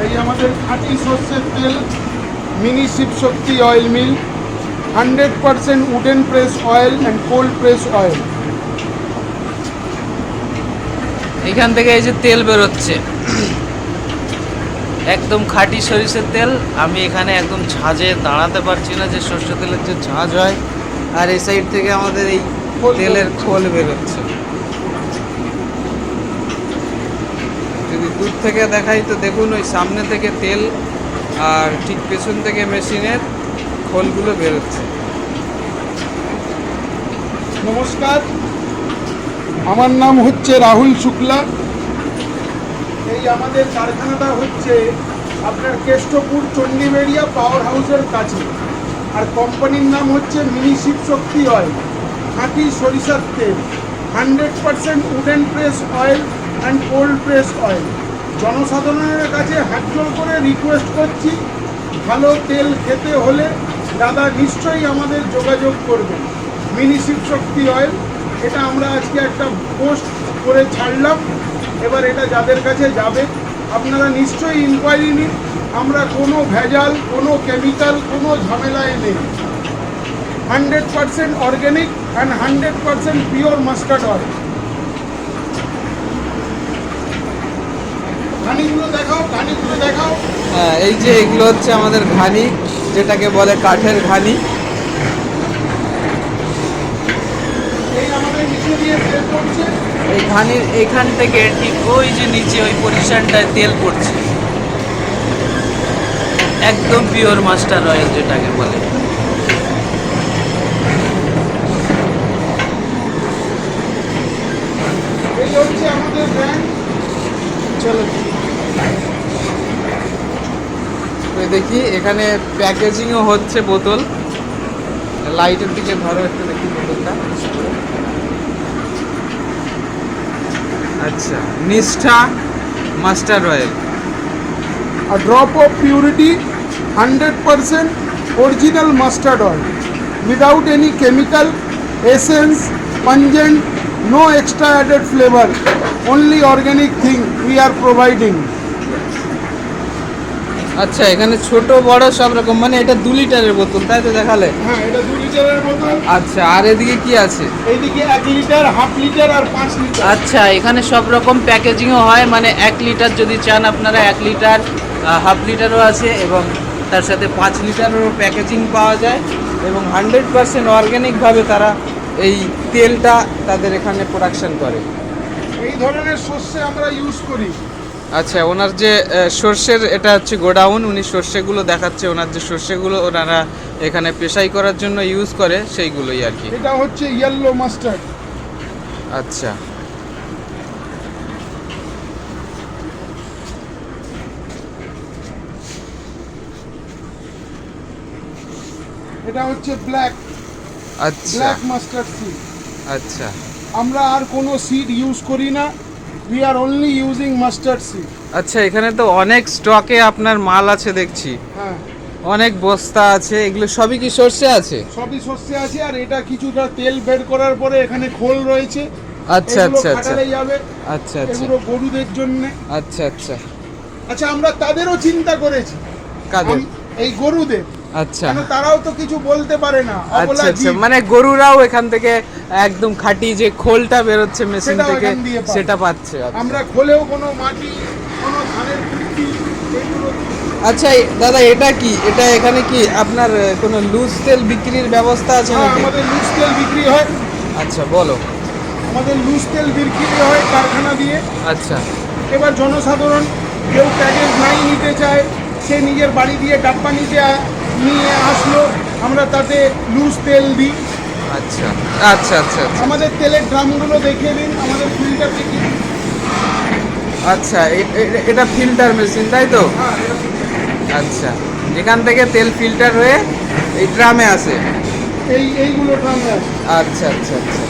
এই আমাদের খাঁটি সর্ষের তেল, mini Shivshakti oil mill, 100% wooden press oil and cold press oil. এখান থেকে এই যে তেল বেরোচ্ছে, একদম খাঁটি সরিষার তেল। আমি এখানে একদম ঝাঁজে দাঁড়াতে পারছি না, যে সরষের তেলের যে ঝাঁজ হয়। আর এই সাইড থেকে আমাদের এই তেলের খোল বেরোচ্ছে। যদি দূর থেকে দেখাই তো দেখুন, ওই সামনে থেকে তেল আর ঠিক পেছন থেকে মেশিনের খোলগুলো বেরোচ্ছে। নমস্কার, আমার নাম হচ্ছে রাহুল শুক্লা। এই আমাদের কারখানাটা হচ্ছে আপনার কেষ্টপুর চণ্ডীবেড়িয়া পাওয়ার হাউসের কাছে। আর কোম্পানির নাম হচ্ছে মিনি শিবশক্তি অয়েল, খাঁটি সরিষার তেল, 100% wooden press oil and cold press oil. জনসাধারণের কাছে হাত জোড় করে রিকোয়েস্ট করছি, ভালো তেল খেতে হলে দাদা নিশ্চয়ই আমাদের যোগাযোগ করবেন। মিনি শিবশক্তি অয়েল, এটা আমরা আজকে একটা পোস্ট করে ছাড়লাম। এবার এটা যাদের কাছে যাবে আপনারা নিশ্চয়ই ইনকোয়ারি নিন। আমরা কোনো ভেজাল, কোনো কেমিক্যাল, কোনো ঝামেলায় নেই। 100% organic and 100% pure mustard oil. ঘানিগুলো দেখাও, ঘানিগুলো দেখাও। হ্যাঁ, এই যে এগুলো হচ্ছে আমাদের ঘানি, যেটাকে বলে কাঠের ঘানি। এই আমাদের নিচে দিয়ে তেল পড়ছে। এই ঘানির এখান থেকে ঠিক ওই যে নিচে ওই পজিশনটায় তেল পড়ছে, একদম পিওর মাস্টার অয়েল যেটাকে বলে। এই হচ্ছে আমাদের ব্র্যান্ড। চলো দেখি, এখানে প্যাকেজিংও হচ্ছে বোতল। লাইটের দিকে ধরো একটু, দেখি বোতলটা। আচ্ছা, নিষ্ঠা master oil. A drop of purity, 100% original mustard oil, without any chemical, essence, pungent, no extra added flavor, only organic thing we are providing. আচ্ছা, এখানে ছোট বড় সব রকম, মানে এটা 2 লিটারের বোতল, তাই তো দেখালে? হ্যাঁ, এটা 2 লিটারের বোতল। আচ্ছা, আর এদিকে কি আছে? এইদিকে 1 লিটার, হাফ লিটার আর 5 লিটার। আচ্ছা, এখানে সব রকম প্যাকেজিংও হয়, মানে 1 লিটার যদি চান আপনারা 1 লিটার, হাফ লিটারও আছে, এবং তার সাথে 5 লিটারেরও প্যাকেজিং পাওয়া যায়। এবং 100% অর্গ্যানিকভাবে তারা এই তেলটা তাদের এখানে প্রোডাকশন করে। এই ধরনের সর্ষে আমরা ইউজ করি। আচ্ছা, ওনার যে সর্ষের, এটা হচ্ছে গোডাউন, উনি সর্ষেগুলো দেখাচ্ছে। ওনার যে সর্ষেগুলো ওনারা এখানে পেশাই করার জন্য ইউজ করে, সেইগুলোই আর কি। এটা হচ্ছে ইয়েলো মাস্টার্ড। আচ্ছা, এটা হচ্ছে ব্ল্যাক আচ্ছা, মাস্টার্ড সিড। আচ্ছা, আমরা আর কোনো সিড ইউজ করি না, we are only using mustard seed. আচ্ছা, এখানে তো অনেক স্টকে আপনার মাল আছে দেখছি, হ্যাঁ, অনেক বস্তা আছে। এগুলো সবই কি সর্ষে আছে? সবই সর্ষে আছে। আর এটা কিছুটা তেল বের করার পরে এখানে খোল রয়েছে। আচ্ছা, এগুলো আচ্ছা, আচ্ছা, খাটালে যাবে। আচ্ছা, আচ্ছা, এগুলো গরুদের জন্য। আচ্ছা, আচ্ছা। আচ্ছা, আমরা তাদেরও চিন্তা করেছি। কাদের? এই গরুদের। আচ্ছা, কেন তারাও তো কিছু বলতে পারে না, আচ্ছা, অবলা আচ্ছা, জীব। মানে গরুরাও এখান থেকে একদম খাঁটি যে খোলটা বেরোচ্ছে মেশিন সেটাও থেকে, এখান দিয়ে পাবে। সেটা পাচ্ছে। আচ্ছা। আমরা খোলেও কোনো মাটি, কোনো ধানের কুটি, এগুলো। আচ্ছা, দাদা এটা কি, এটা এখানে কি আপনার কোনো লুজ তেল বিক্রির ব্যবস্থা আছে হ্যাঁ, নাকি? আমাদের লুজ তেল বিক্রি হয়। আচ্ছা, বলো। আমাদের লুজ তেল বিক্রি হয় কারখানা দিয়ে। আচ্ছা, এবার জনসাধারণ কেউ প্যাকেজ নাই নিতে চায়, সে নিজের বাড়ি দিয়ে ডাব্বা নিয়ে আসলো, আমরা তাতে লুজ তেল দিই। আচ্ছা, আচ্ছা, আচ্ছা, আচ্ছা, আমাদের তেলের ড্রামগুলো দেখিয়ে দিন, আমাদের ফিল্টার দেখি। আচ্ছা, এটা ফিল্টার মেশিন, তাই তো? হ্যাঁ, এরকম। আচ্ছা, এখান থেকে তেল ফিল্টার হয়ে এই ড্রামে আসে। এইগুলো ড্রামে আছে। আচ্ছা, আচ্ছা, আচ্ছা।